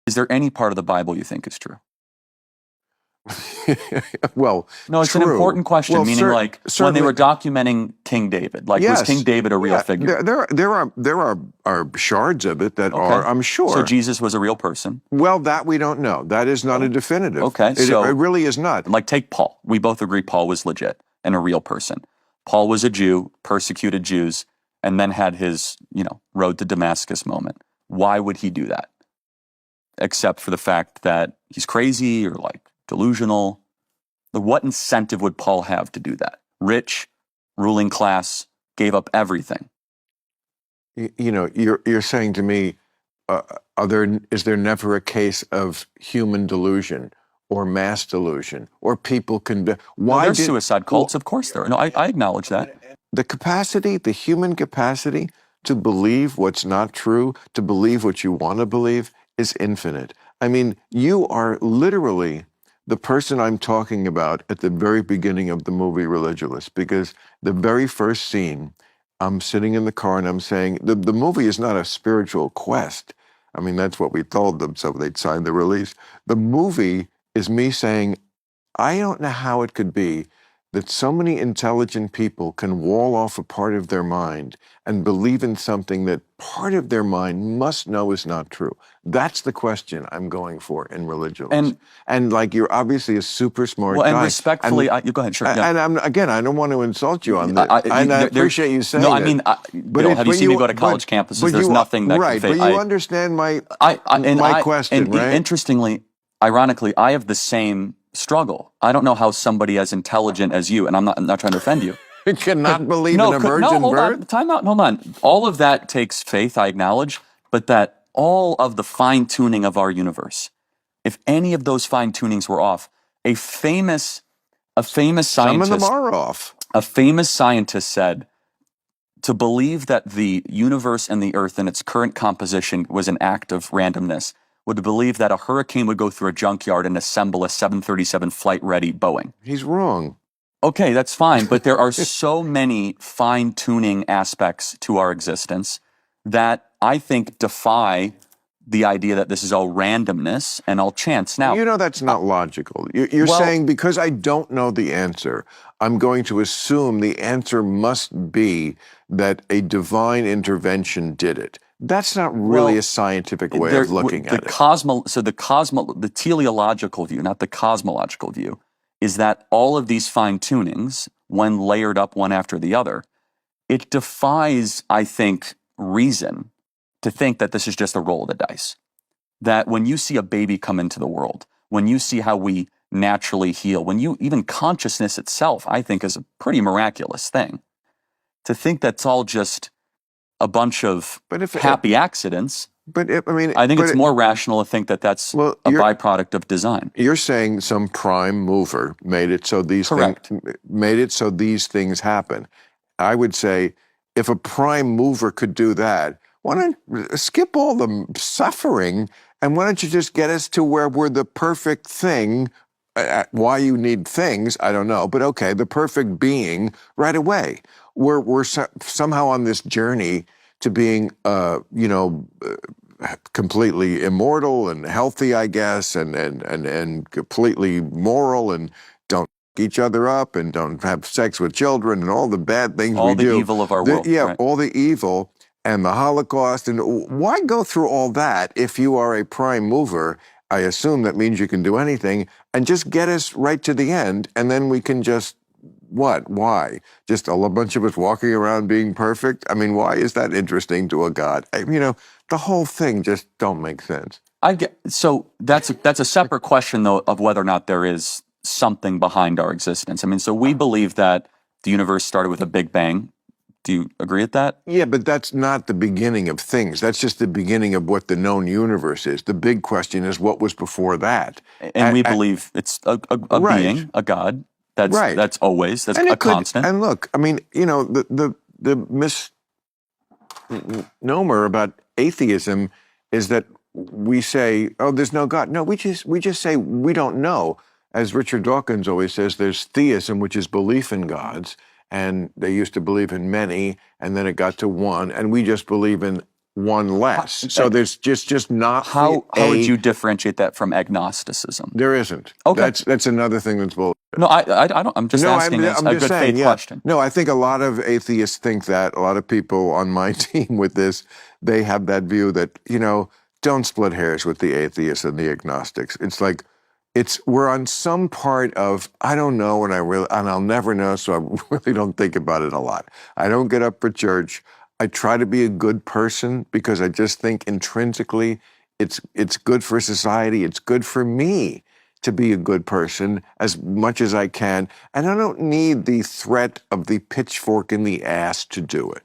Is there any part of the Bible you think is true? Well, no, it's true. an important question. Well, meaning, like when they were documenting King David, like yes, was King David a real figure? There are shards of it that are, I'm sure. So Jesus was a real person. Well, that we don't know. That is not a definitive. Okay, it really is not. Like take Paul. We both agree Paul was legit and a real person. Paul was a Jew, persecuted Jews, and then had his, road to Damascus moment. Why would he do that? Except for the fact that he's crazy or like delusional. What incentive would Paul have to do that? Rich, ruling class, gave up everything. You're saying to me, is there never a case of human delusion or mass delusion or people can? Why there's suicide cults? Of course there are. No, I acknowledge that. The human capacity to believe what's not true, to believe what you want to believe, is infinite. I mean, you are literally the person I'm talking about at the very beginning of the movie Religulous, because the very first scene, I'm sitting in the car and I'm saying, the movie is not a spiritual quest. I mean, that's what we told them, so they'd sign the release. The movie is me saying, I don't know how it could be that so many intelligent people can wall off a part of their mind and believe in something that part of their mind must know is not true. That's the question I'm going for in Religulous. And like, you're obviously a super smart guy. And respectfully, you go ahead, sure. Yeah. And I don't want to insult you on that. I appreciate you saying that. No, I mean, Bill, have you seen me go to college campuses? There's nothing that can but you understand my question, right? Interestingly, ironically, I have the same struggle. I don't know how somebody as intelligent as you, and I'm not trying to offend you, cannot believe in a virgin birth? Time out, hold on. All of that takes faith, I acknowledge, but that all of the fine-tuning of our universe, if any of those fine-tunings were off, a famous scientist... Some of them are off. A famous scientist said, to believe that the universe and the earth in its current composition was an act of randomness would believe that a hurricane would go through a junkyard and assemble a 737 flight-ready Boeing. He's wrong. Okay, that's fine, but there are so many fine-tuning aspects to our existence that I think defy the idea that this is all randomness and all chance. Now, that's not logical. You're saying because I don't know the answer, I'm going to assume the answer must be that a divine intervention did it. That's not really a scientific way of looking at it. The teleological view, not the cosmological view, is that all of these fine-tunings, when layered up one after the other, it defies, I think, reason to think that this is just a roll of the dice. That when you see a baby come into the world, when you see how we naturally heal, even consciousness itself, I think, is a pretty miraculous thing. To think that's all just a bunch of happy accidents. I think it's more rational to think that that's a byproduct of design. You're saying some prime mover made it so these things happen. I would say, if a prime mover could do that, why don't skip all the suffering and why don't you just get us to where we're the perfect thing? Why you need things, I don't know, but okay, the perfect being right away. We're somehow on this journey to being, completely immortal and healthy, I guess, and completely moral, and don't fuck each other up and don't have sex with children and all the bad things we do. All the evil of our world. Yeah, all the evil and the Holocaust. And why go through all that if you are a prime mover? I assume that means you can do anything, and just get us right to the end, and then we can just, why? Just a bunch of us walking around being perfect? I mean, why is that interesting to a God? The whole thing just don't make sense. So that's a separate question, though, of whether or not there is something behind our existence. I mean, so we believe that the universe started with a Big Bang. Do you agree with that? Yeah, but that's not the beginning of things. That's just the beginning of what the known universe is. The big question is what was before that. And we believe it's a being, a God. That's always, that's a constant. And look, I mean, the misnomer about atheism is that we say, oh, there's no God. No, we just say we don't know. As Richard Dawkins always says, there's theism, which is belief in gods, and they used to believe in many, and then it got to one, and we just believe in one less. So there's just not How would you differentiate that from agnosticism? There isn't. Okay. That's another thing that's bullshit. No, I don't. I'm just asking I'm a just good saying, faith yeah. question. No, I think a lot of atheists think that. A lot of people on my team with this, they have that view that, don't split hairs with the atheists and the agnostics. It's like, we're on some part of, I don't know, and I'll never know, so I really don't think about it a lot. I don't get up for church. I try to be a good person because I just think intrinsically it's good for society. It's good for me to be a good person as much as I can. And I don't need the threat of the pitchfork in the ass to do it.